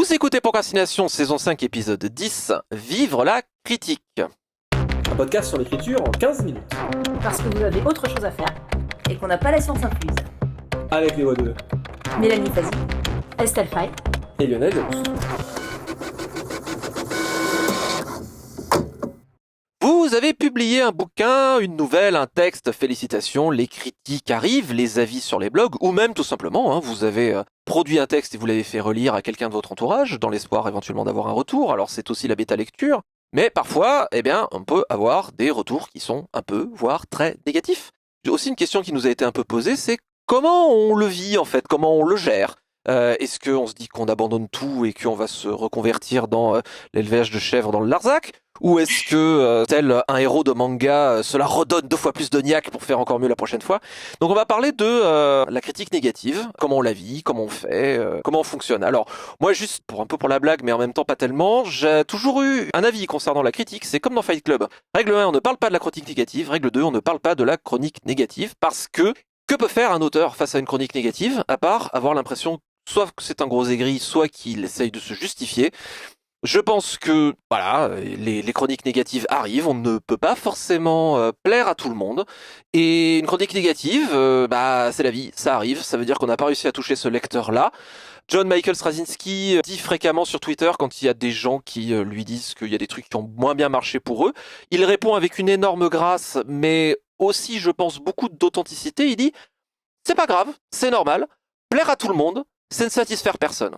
Vous écoutez Procrastination, saison 5, épisode 10, Vivre la critique. Un podcast sur l'écriture en 15 minutes. Parce que vous avez autre chose à faire et qu'on n'a pas la science infuse. Avec les voix de Mélanie Fazi, Estelle Fay et Lionel Delous. Vous avez publié un bouquin, une nouvelle, un texte, félicitations, les critiques arrivent, les avis sur les blogs, ou même tout simplement, vous avez produit un texte et vous l'avez fait relire à quelqu'un de votre entourage, dans l'espoir éventuellement d'avoir un retour, alors c'est aussi la bêta lecture, mais parfois, on peut avoir des retours qui sont un peu, voire très négatifs. Aussi une question qui nous a été un peu posée, c'est comment on le vit en fait, comment on le gère ? Est-ce qu'on se dit qu'on abandonne tout et qu'on va se reconvertir dans l'élevage de chèvres dans le Larzac ? Ou est-ce que, tel un héros de manga, cela redonne 2 fois plus de niaque pour faire encore mieux la prochaine fois ? Donc on va parler de la critique négative, comment on la vit, comment on fait, comment on fonctionne. Alors moi juste pour la blague, mais en même temps pas tellement, j'ai toujours eu un avis concernant la critique, c'est comme dans Fight Club. Règle 1, on ne parle pas de la critique négative, règle 2, on ne parle pas de la chronique négative, parce que peut faire un auteur face à une chronique négative, à part avoir l'impression soit que c'est un gros aigri, soit qu'il essaye de se justifier. Je pense que, les chroniques négatives arrivent, on ne peut pas forcément plaire à tout le monde. Et une chronique négative, c'est la vie, ça arrive, ça veut dire qu'on n'a pas réussi à toucher ce lecteur-là. John Michael Straczynski dit fréquemment sur Twitter, quand il y a des gens qui lui disent qu'il y a des trucs qui ont moins bien marché pour eux, il répond avec une énorme grâce, mais aussi, je pense, beaucoup d'authenticité. Il dit « C'est pas grave, c'est normal, plaire à tout le monde, c'est ne satisfaire personne ».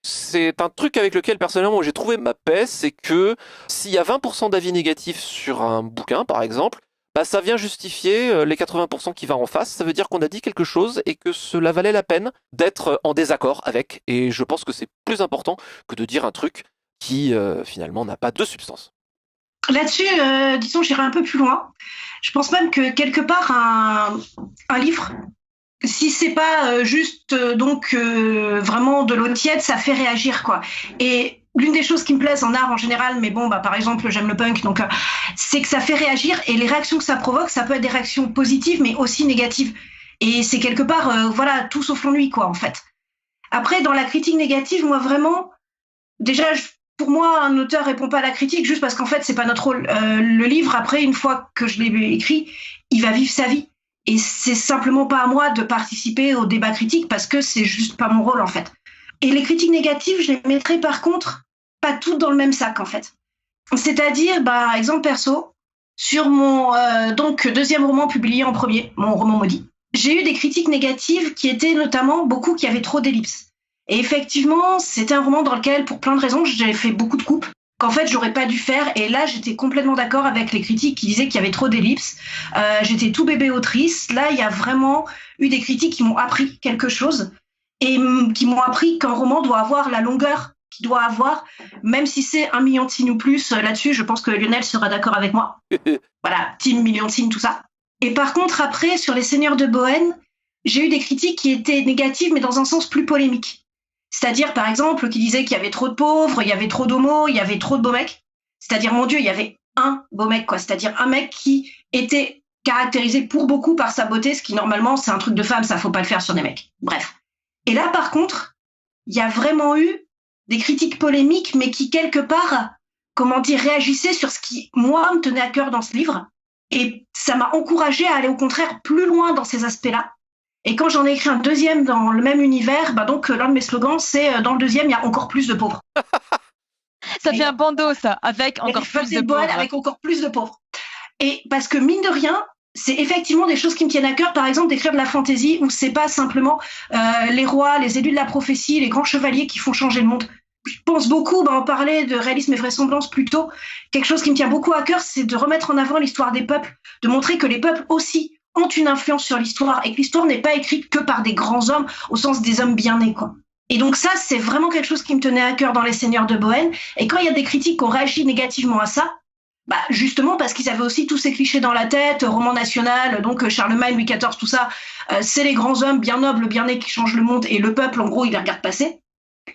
C'est un truc avec lequel personnellement j'ai trouvé ma paix, c'est que s'il y a 20% d'avis négatifs sur un bouquin par exemple, ça vient justifier les 80% qui va en face, ça veut dire qu'on a dit quelque chose et que cela valait la peine d'être en désaccord avec, et je pense que c'est plus important que de dire un truc qui finalement n'a pas de substance. Là-dessus, disons, j'irai un peu plus loin. Je pense même que quelque part un livre, si c'est pas juste vraiment de l'eau tiède, ça fait réagir quoi. Et l'une des choses qui me plaisent en art en général, mais par exemple j'aime le punk, donc c'est que ça fait réagir, et les réactions que ça provoque, ça peut être des réactions positives mais aussi négatives. Et c'est quelque part tout sauf l'ennui quoi en fait. Après dans la critique négative, moi vraiment, déjà pour moi un auteur répond pas à la critique juste parce qu'en fait c'est pas notre rôle. Le livre après, une fois que je l'ai écrit, il va vivre sa vie. Et c'est simplement pas à moi de participer au débat critique parce que c'est juste pas mon rôle en fait. Et les critiques négatives, je les mettrais par contre pas toutes dans le même sac en fait. C'est-à-dire, exemple perso, sur mon deuxième roman publié en premier, mon roman maudit, j'ai eu des critiques négatives qui étaient notamment beaucoup qui avaient trop d'ellipses. Et effectivement, c'était un roman dans lequel, pour plein de raisons, j'ai fait beaucoup de coupes qu'en fait j'aurais pas dû faire, et là j'étais complètement d'accord avec les critiques qui disaient qu'il y avait trop d'ellipses. J'étais tout bébé autrice. Là il y a vraiment eu des critiques qui m'ont appris quelque chose et qui m'ont appris qu'un roman doit avoir la longueur qu'il doit avoir, même si c'est 1 million de signes ou plus. Là-dessus je pense que Lionel sera d'accord avec moi. Voilà, team million de signes, tout ça. Et par contre après sur Les Seigneurs de Bohème, j'ai eu des critiques qui étaient négatives mais dans un sens plus polémique. C'est-à-dire, par exemple, qui disait qu'il y avait trop de pauvres, il y avait trop d'homos, il y avait trop de beaux mecs. C'est-à-dire, mon Dieu, il y avait un beau mec, quoi. C'est-à-dire un mec qui était caractérisé pour beaucoup par sa beauté, ce qui, normalement, c'est un truc de femme, ça, faut pas le faire sur des mecs. Bref. Et là, par contre, il y a vraiment eu des critiques polémiques, mais qui, quelque part, réagissaient sur ce qui, moi, me tenait à cœur dans ce livre. Et ça m'a encouragée à aller, au contraire, plus loin dans ces aspects-là. Et quand j'en ai écrit un deuxième dans le même univers, donc l'un de mes slogans, c'est dans le deuxième, il y a encore plus de pauvres. Ça fait un bandeau, ça, avec encore plus de pauvres. Avec encore plus de pauvres. Et parce que mine de rien, c'est effectivement des choses qui me tiennent à cœur, par exemple d'écrire de la fantaisie où c'est pas simplement les rois, les élus de la prophétie, les grands chevaliers qui font changer le monde. Je pense beaucoup, on parlait de réalisme et vraisemblance plus tôt. Quelque chose qui me tient beaucoup à cœur, c'est de remettre en avant l'histoire des peuples, de montrer que les peuples aussi ont une influence sur l'histoire et que l'histoire n'est pas écrite que par des grands hommes au sens des hommes bien nés, quoi. Et donc ça, c'est vraiment quelque chose qui me tenait à cœur dans Les Seigneurs de Bohème. Et quand il y a des critiques qui ont réagi négativement à ça, justement parce qu'ils avaient aussi tous ces clichés dans la tête, roman national, donc Charlemagne, Louis XIV, tout ça, c'est les grands hommes bien nobles, bien nés qui changent le monde, et le peuple, en gros, il les regarde passer.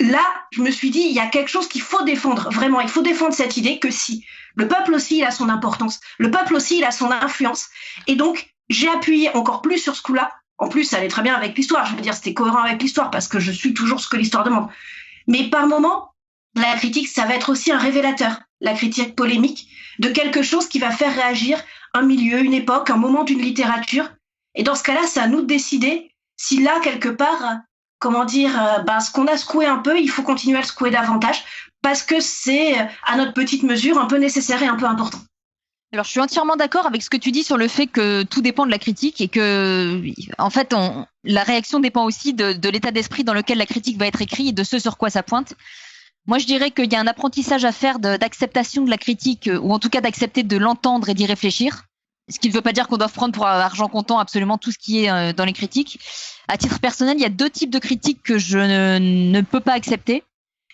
Là, je me suis dit, il y a quelque chose qu'il faut défendre, vraiment, il faut défendre cette idée que si, le peuple aussi, il a son importance, le peuple aussi, il a son influence, et donc, j'ai appuyé encore plus sur ce coup-là. En plus, ça allait très bien avec l'histoire. Je veux dire, c'était cohérent avec l'histoire parce que je suis toujours ce que l'histoire demande. Mais par moment, la critique, ça va être aussi un révélateur, la critique polémique, de quelque chose qui va faire réagir un milieu, une époque, un moment d'une littérature. Et dans ce cas-là, c'est à nous de décider si là, quelque part, ce qu'on a secoué un peu, il faut continuer à le secouer davantage, parce que c'est, à notre petite mesure, un peu nécessaire et un peu important. Alors, je suis entièrement d'accord avec ce que tu dis sur le fait que tout dépend de la critique et que, en fait, la réaction dépend aussi de l'état d'esprit dans lequel la critique va être écrite et de ce sur quoi ça pointe. Moi, je dirais qu'il y a un apprentissage à faire d'acceptation de la critique, ou en tout cas d'accepter de l'entendre et d'y réfléchir. Ce qui ne veut pas dire qu'on doit prendre pour argent comptant absolument tout ce qui est dans les critiques. À titre personnel, il y a 2 types de critiques que je ne peux pas accepter.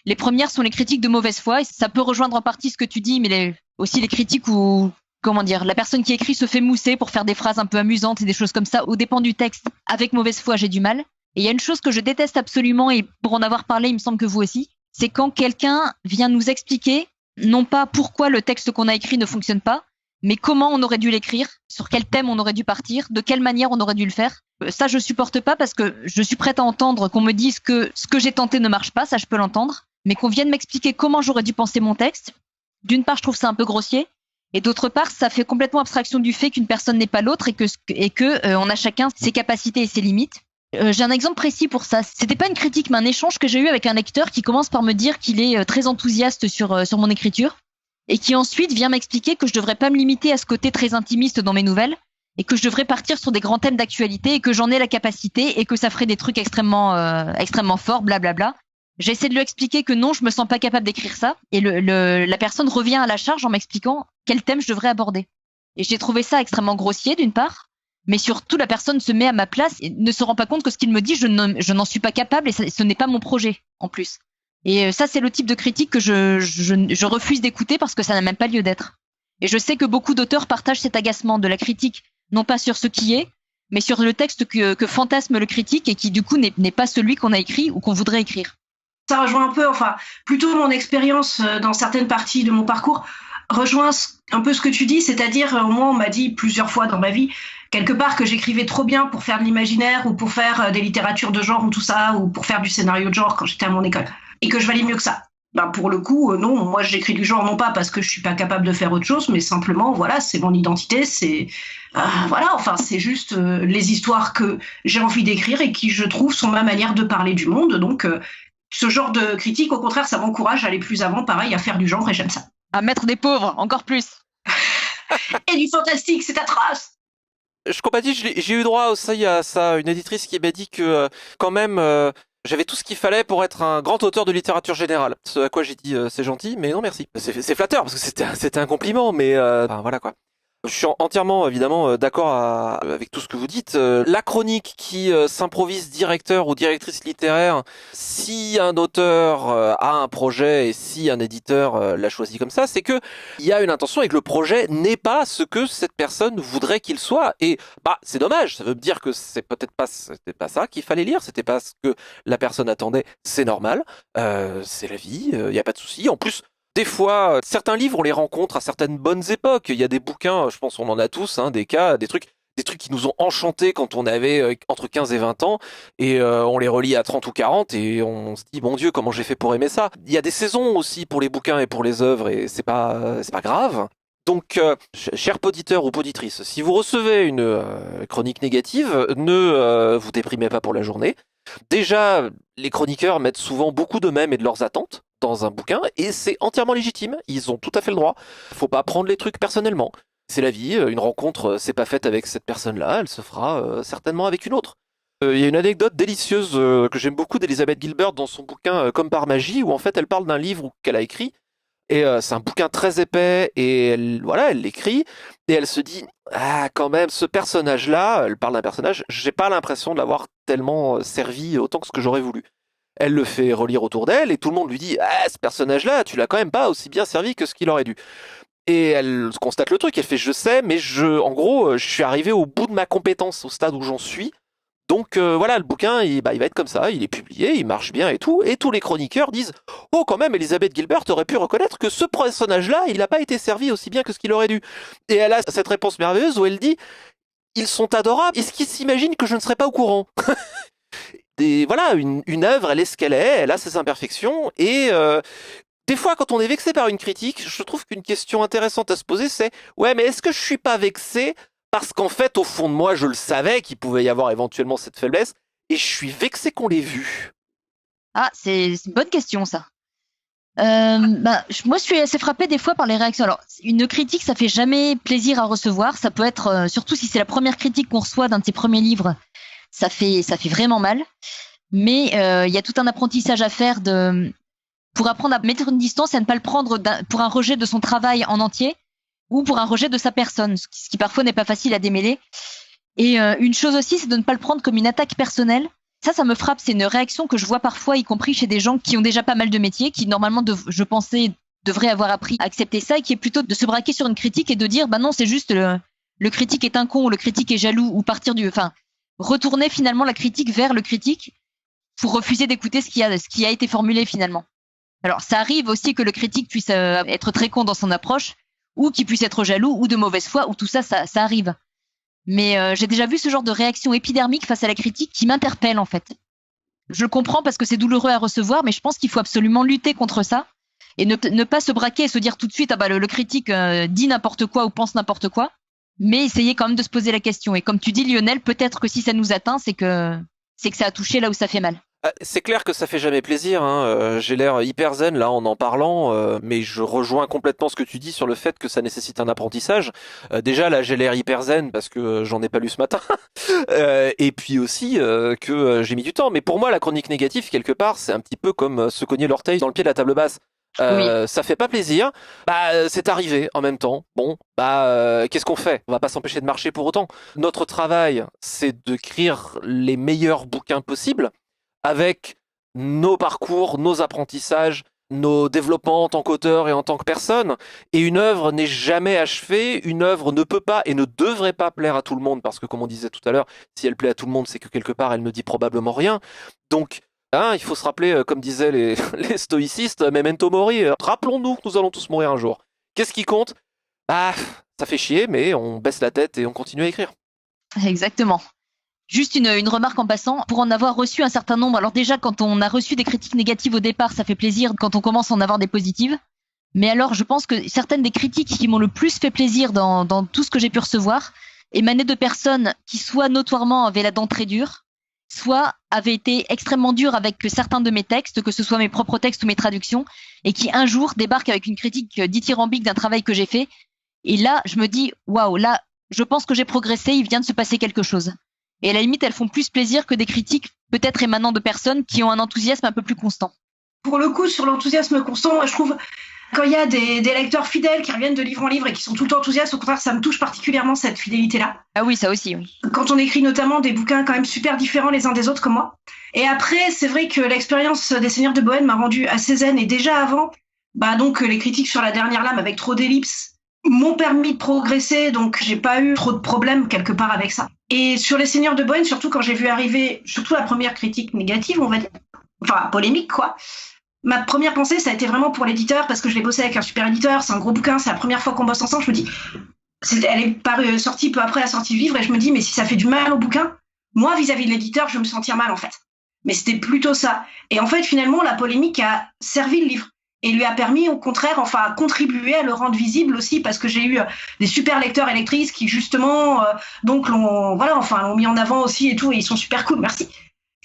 Les premières sont les critiques de mauvaise foi, et ça peut rejoindre en partie ce que tu dis, mais aussi les critiques où, la personne qui écrit se fait mousser pour faire des phrases un peu amusantes et des choses comme ça, au dépend du texte. Avec mauvaise foi, j'ai du mal. Et il y a une chose que je déteste absolument, et pour en avoir parlé, il me semble que vous aussi, c'est quand quelqu'un vient nous expliquer, non pas pourquoi le texte qu'on a écrit ne fonctionne pas, mais comment on aurait dû l'écrire, sur quel thème on aurait dû partir, de quelle manière on aurait dû le faire. Ça, je supporte pas parce que je suis prête à entendre qu'on me dise que ce que j'ai tenté ne marche pas, ça je peux l'entendre, mais qu'on vienne m'expliquer comment j'aurais dû penser mon texte. D'une part, je trouve ça un peu grossier, et d'autre part, ça fait complètement abstraction du fait qu'une personne n'est pas l'autre et que on a chacun ses capacités et ses limites. J'ai un exemple précis pour ça. C'était pas une critique, mais un échange que j'ai eu avec un lecteur qui commence par me dire qu'il est très enthousiaste sur mon écriture et qui ensuite vient m'expliquer que je devrais pas me limiter à ce côté très intimiste dans mes nouvelles et que je devrais partir sur des grands thèmes d'actualité et que j'en ai la capacité et que ça ferait des trucs extrêmement forts, blablabla. J'ai essayé de lui expliquer que non, je me sens pas capable d'écrire ça et la personne revient à la charge en m'expliquant quel thème je devrais aborder. Et j'ai trouvé ça extrêmement grossier d'une part. Mais surtout, la personne se met à ma place et ne se rend pas compte que ce qu'il me dit, je n'en suis pas capable et ce n'est pas mon projet, en plus. Et ça, c'est le type de critique que je refuse d'écouter parce que ça n'a même pas lieu d'être. Et je sais que beaucoup d'auteurs partagent cet agacement de la critique, non pas sur ce qui est, mais sur le texte que fantasme le critique et qui, du coup, n'est pas celui qu'on a écrit ou qu'on voudrait écrire. Ça rejoint un peu, plutôt mon expérience dans certaines parties de mon parcours, rejoint un peu ce que tu dis, c'est-à-dire, moi, on m'a dit plusieurs fois dans ma vie, quelque part, que j'écrivais trop bien pour faire de l'imaginaire ou pour faire des littératures de genre ou tout ça, ou pour faire du scénario de genre quand j'étais à mon école, et que je valais mieux que ça. Pour le coup, non, moi j'écris du genre non pas parce que je suis pas capable de faire autre chose, mais simplement, voilà, c'est mon identité, c'est c'est juste les histoires que j'ai envie d'écrire et qui, je trouve, sont ma manière de parler du monde. Donc, ce genre de critique, au contraire, ça m'encourage à aller plus avant, pareil, à faire du genre, et j'aime ça. À mettre des pauvres, encore plus. Et du fantastique, c'est atroce. Je compatis, j'ai eu droit aussi à ça, une éditrice qui m'a dit que quand même j'avais tout ce qu'il fallait pour être un grand auteur de littérature générale. Ce à quoi j'ai dit c'est gentil, mais non merci. C'est flatteur parce que c'était un compliment, mais voilà quoi. Je suis entièrement évidemment d'accord avec tout ce que vous dites. La chronique qui s'improvise directeur ou directrice littéraire, si un auteur a un projet et si un éditeur l'a choisi comme ça, c'est que il y a une intention et que le projet n'est pas ce que cette personne voudrait qu'il soit. Et c'est dommage. Ça veut dire que c'était pas ça qu'il fallait lire. C'était pas ce que la personne attendait. C'est normal. C'est la vie. Il y a pas de souci. En plus. Des fois, certains livres, on les rencontre à certaines bonnes époques. Il y a des bouquins, je pense on en a tous, des cas, des trucs qui nous ont enchantés quand on avait entre 15 et 20 ans, et on les relit à 30 ou 40, et on se dit, mon Dieu, comment j'ai fait pour aimer ça. Il y a des saisons aussi pour les bouquins et pour les œuvres, et c'est pas grave. Donc, cher poditeur ou poditrice, si vous recevez une chronique négative, ne vous déprimez pas pour la journée. Déjà, les chroniqueurs mettent souvent beaucoup d'eux-mêmes et de leurs attentes dans un bouquin, et c'est entièrement légitime, ils ont tout à fait le droit. Faut pas prendre les trucs personnellement. C'est la vie, une rencontre c'est pas faite avec cette personne-là, elle se fera certainement avec une autre. Il y a une anecdote délicieuse que j'aime beaucoup d'Elizabeth Gilbert dans son bouquin Comme par magie, où en fait elle parle d'un livre qu'elle a écrit, et c'est un bouquin très épais, et elle l'écrit, et elle se dit quand même, ce personnage-là, elle parle d'un personnage, j'ai pas l'impression de l'avoir tellement servi autant que ce que j'aurais voulu. Elle le fait relire autour d'elle, et tout le monde lui dit ce personnage-là, tu l'as quand même pas aussi bien servi que ce qu'il aurait dû. Et elle constate le truc, elle fait je sais, mais en gros, je suis arrivé au bout de ma compétence, au stade où j'en suis. Donc voilà, le bouquin, il va être comme ça, il est publié, il marche bien et tous les chroniqueurs disent oh quand même, Elizabeth Gilbert aurait pu reconnaître que ce personnage-là, il n'a pas été servi aussi bien que ce qu'il aurait dû. Et elle a cette réponse merveilleuse où elle dit ils sont adorables, est-ce qu'ils s'imaginent que je ne serais pas au courant? une œuvre, elle est ce qu'elle est, elle a ses imperfections, et des fois, quand on est vexé par une critique, je trouve qu'une question intéressante à se poser, c'est ouais, mais est-ce que je suis pas vexé parce qu'en fait, au fond de moi, je le savais qu'il pouvait y avoir éventuellement cette faiblesse, et je suis vexé qu'on l'ait vu. Ah, c'est une bonne question, ça. Moi, je suis assez frappée des fois par les réactions. Alors, une critique, ça fait jamais plaisir à recevoir. Ça peut être, surtout si c'est la première critique qu'on reçoit d'un de tes premiers livres, ça fait vraiment mal. Mais il y a tout un apprentissage à faire pour apprendre à mettre une distance et à ne pas le prendre pour un rejet de son travail en entier ou pour un rejet de sa personne, ce qui parfois n'est pas facile à démêler. Et une chose aussi, c'est de ne pas le prendre comme une attaque personnelle. Ça me frappe. C'est une réaction que je vois parfois, y compris chez des gens qui ont déjà pas mal de métiers, qui normalement, je pensais, devraient avoir appris à accepter ça, et qui est plutôt de se braquer sur une critique et de dire, bah non, c'est juste le critique est un con, ou le critique est jaloux, ou retourner finalement la critique vers le critique pour refuser d'écouter ce qui a été formulé finalement. Alors, ça arrive aussi que le critique puisse être très con dans son approche, ou qu'il puisse être jaloux, ou de mauvaise foi, ou tout ça arrive. Mais j'ai déjà vu ce genre de réaction épidermique face à la critique qui m'interpelle en fait. Je comprends parce que c'est douloureux à recevoir, mais je pense qu'il faut absolument lutter contre ça et ne pas se braquer et se dire tout de suite le critique dit n'importe quoi ou pense n'importe quoi, mais essayer quand même de se poser la question. Et comme tu dis Lionel, peut-être que si ça nous atteint, c'est que ça a touché là où ça fait mal. C'est clair que ça fait jamais plaisir, hein. J'ai l'air hyper zen là en parlant, mais je rejoins complètement ce que tu dis sur le fait que ça nécessite un apprentissage. Déjà là, j'ai l'air hyper zen parce que j'en ai pas lu ce matin, et puis aussi que j'ai mis du temps. Mais pour moi, la chronique négative quelque part, c'est un petit peu comme se cogner l'orteil dans le pied de la table basse. Oui. Ça fait pas plaisir. C'est arrivé en même temps. Bon, qu'est-ce qu'on fait? On va pas s'empêcher de marcher pour autant. Notre travail, c'est d'écrire les meilleurs bouquins possibles, avec nos parcours, nos apprentissages, nos développements en tant qu'auteur et en tant que personne. Et une œuvre n'est jamais achevée, une œuvre ne peut pas et ne devrait pas plaire à tout le monde, parce que comme on disait tout à l'heure, si elle plaît à tout le monde, c'est que quelque part, elle ne dit probablement rien. Donc, il faut se rappeler, comme disaient les stoïcistes, memento mori, rappelons-nous que nous allons tous mourir un jour. Qu'est-ce qui compte? Ça fait chier, mais on baisse la tête et on continue à écrire. Exactement. Juste une remarque en passant, pour en avoir reçu un certain nombre. Alors déjà, quand on a reçu des critiques négatives au départ, ça fait plaisir quand on commence à en avoir des positives. Mais alors, je pense que certaines des critiques qui m'ont le plus fait plaisir dans tout ce que j'ai pu recevoir émanaient de personnes qui soit notoirement avaient la dent très dure, soit avaient été extrêmement dures avec certains de mes textes, que ce soit mes propres textes ou mes traductions, et qui un jour débarquent avec une critique dithyrambique d'un travail que j'ai fait. Et là, je me dis, waouh, là, je pense que j'ai progressé, il vient de se passer quelque chose. Et à la limite, elles font plus plaisir que des critiques peut-être émanant de personnes qui ont un enthousiasme un peu plus constant. Pour le coup, sur l'enthousiasme constant, moi, je trouve, quand il y a des lecteurs fidèles qui reviennent de livre en livre et qui sont tout le temps enthousiastes, au contraire, ça me touche particulièrement, cette fidélité-là. Ah oui, ça aussi, oui. Quand on écrit notamment des bouquins quand même super différents les uns des autres comme moi. Et après, c'est vrai que l'expérience des Seigneurs de Bohême m'a rendu assez zen. Et déjà avant, donc les critiques sur La Dernière Lame avec trop d'ellipses m'ont permis de progresser, donc j'ai pas eu trop de problèmes quelque part avec ça. Et sur les Seigneurs de Bohême, surtout quand j'ai vu arriver, surtout la première critique négative, on va dire, enfin polémique quoi, ma première pensée, ça a été vraiment pour l'éditeur, parce que je l'ai bossé avec un super éditeur, c'est un gros bouquin, c'est la première fois qu'on bosse ensemble, je me dis, elle est sortie peu après la sortie du livre, et je me dis, mais si ça fait du mal au bouquin, moi vis-à-vis de l'éditeur, je vais me sentir mal en fait. Mais c'était plutôt ça. Et en fait, finalement, la polémique a servi le livre. Et lui a permis, au contraire, à contribuer à le rendre visible aussi, parce que j'ai eu des super lecteurs et lectrices qui, justement, l'ont mis en avant aussi et tout, et ils sont super cool, merci.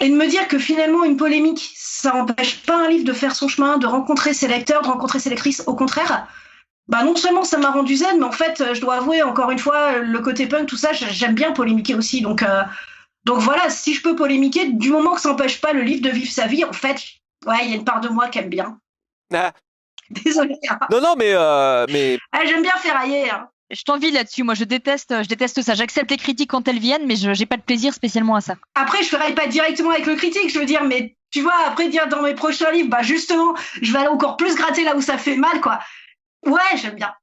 Et de me dire que finalement, une polémique, ça n'empêche pas un livre de faire son chemin, de rencontrer ses lecteurs, de rencontrer ses lectrices, au contraire, non seulement ça m'a rendu zen, mais en fait, je dois avouer, encore une fois, le côté punk, tout ça, j'aime bien polémiquer aussi, donc voilà, si je peux polémiquer, du moment que ça n'empêche pas le livre de vivre sa vie, en fait, il y a une part de moi qui aime bien. Désolée. Non, mais j'aime bien ferrailler. Je t'envie là-dessus. Moi, je déteste ça. J'accepte les critiques quand elles viennent, mais j'ai pas de plaisir spécialement à ça. Après, je ferraille pas directement avec le critique, je veux dire, mais tu vois, après dire dans mes prochains livres, justement, je vais aller encore plus gratter là où ça fait mal, quoi. Ouais, j'aime bien.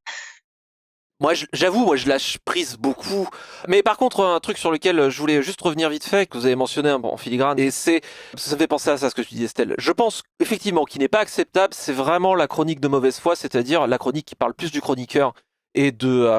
Moi, j'avoue, je lâche prise beaucoup. Mais par contre, un truc sur lequel je voulais juste revenir vite fait, que vous avez mentionné en filigrane, et ça me fait penser à ça, ce que tu dis, Estelle. Je pense, effectivement, qu'il n'est pas acceptable, c'est vraiment la chronique de mauvaise foi, c'est-à-dire la chronique qui parle plus du chroniqueur et de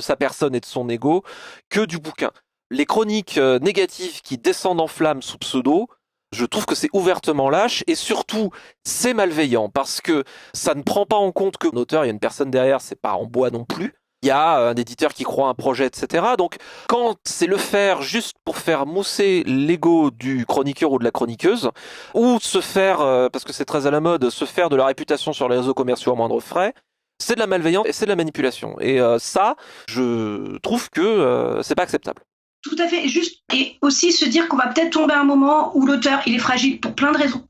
sa personne et de son ego, que du bouquin. Les chroniques négatives qui descendent en flammes sous pseudo, Je trouve que c'est ouvertement lâche et surtout c'est malveillant parce que ça ne prend pas en compte que l'auteur, il y a une personne derrière, c'est pas en bois non plus. Il y a un éditeur qui croit à un projet, etc. Donc quand c'est le faire juste pour faire mousser l'ego du chroniqueur ou de la chroniqueuse, ou se faire, parce que c'est très à la mode, se faire de la réputation sur les réseaux commerciaux à moindre frais, c'est de la malveillance et c'est de la manipulation. Et ça, je trouve que c'est pas acceptable. Tout à fait, juste, et aussi se dire qu'on va peut-être tomber à un moment où l'auteur, il est fragile pour plein de raisons.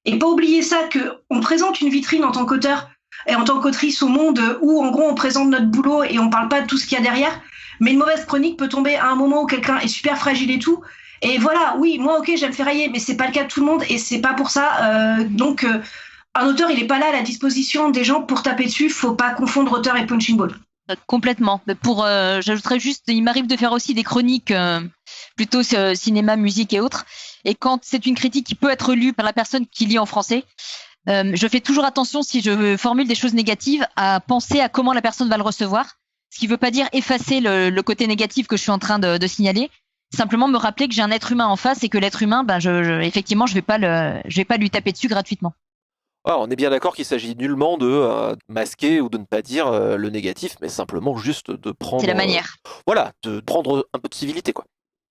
Et pas oublier ça, qu'on présente une vitrine en tant qu'auteur et en tant qu'autrice au monde où, en gros, on présente notre boulot et on parle pas de tout ce qu'il y a derrière. Mais une mauvaise chronique peut tomber à un moment où quelqu'un est super fragile et tout. Et voilà, oui, moi, ok, j'aime ferrailler, mais c'est pas le cas de tout le monde et c'est pas pour ça. Donc, un auteur, il est pas là à la disposition des gens pour taper dessus. Faut pas confondre auteur et punching ball. Complètement. J'ajouterais juste, il m'arrive de faire aussi des chroniques plutôt cinéma, musique et autres. Et quand c'est une critique qui peut être lue par la personne qui lit en français, je fais toujours attention, si je formule des choses négatives, à penser à comment la personne va le recevoir. Ce qui ne veut pas dire effacer le côté négatif que je suis en train de signaler. Simplement me rappeler que j'ai un être humain en face et que l'être humain, effectivement, je vais pas lui taper dessus gratuitement. Ah, on est bien d'accord qu'il s'agit nullement de masquer ou de ne pas dire le négatif, mais simplement juste de prendre... C'est la manière. Voilà, de prendre un peu de civilité, quoi.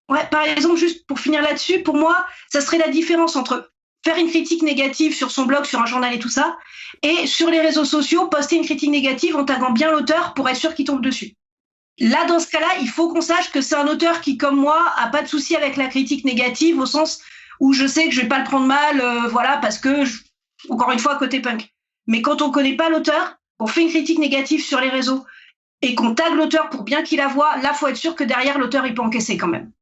Ouais, par exemple, juste pour finir là-dessus, pour moi, ça serait la différence entre faire une critique négative sur son blog, sur un journal et tout ça, et sur les réseaux sociaux, poster une critique négative en taguant bien l'auteur pour être sûr qu'il tombe dessus. Là, dans ce cas-là, il faut qu'on sache que c'est un auteur qui, comme moi, a pas de souci avec la critique négative, au sens où je sais que je vais pas le prendre mal, voilà, parce que... Encore une fois, côté punk. Mais quand on connaît pas l'auteur, on fait une critique négative sur les réseaux et qu'on tague l'auteur pour bien qu'il la voie, là, faut être sûr que derrière, l'auteur, il peut encaisser quand même.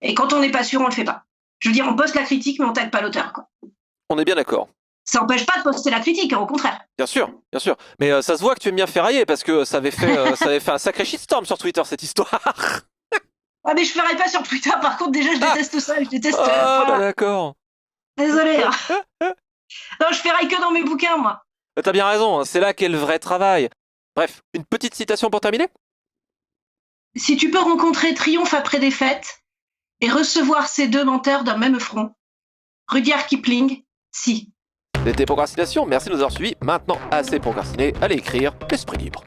Et quand on n'est pas sûr, on le fait pas. Je veux dire, on poste la critique, mais on tague pas l'auteur, quoi. On est bien d'accord. Ça n'empêche pas de poster la critique, hein, au contraire. Bien sûr, bien sûr. Mais ça se voit que tu aimes bien ferrailler parce que ça avait fait un sacré shitstorm sur Twitter, cette histoire. Ah, mais je ferai pas sur Twitter, par contre, déjà, je déteste ça, je déteste... Ah, voilà. d'accord. Désolé. Non, je ferraille que dans mes bouquins, moi. T'as bien raison, hein, c'est là qu'est le vrai travail. Bref, une petite citation pour terminer ? Si tu peux rencontrer triomphe après défaite et recevoir ces deux menteurs d'un même front, Rudyard Kipling, si. C'était Procrastination, merci de nous avoir suivis. Maintenant, assez procrastiné, allez écrire, l'esprit libre.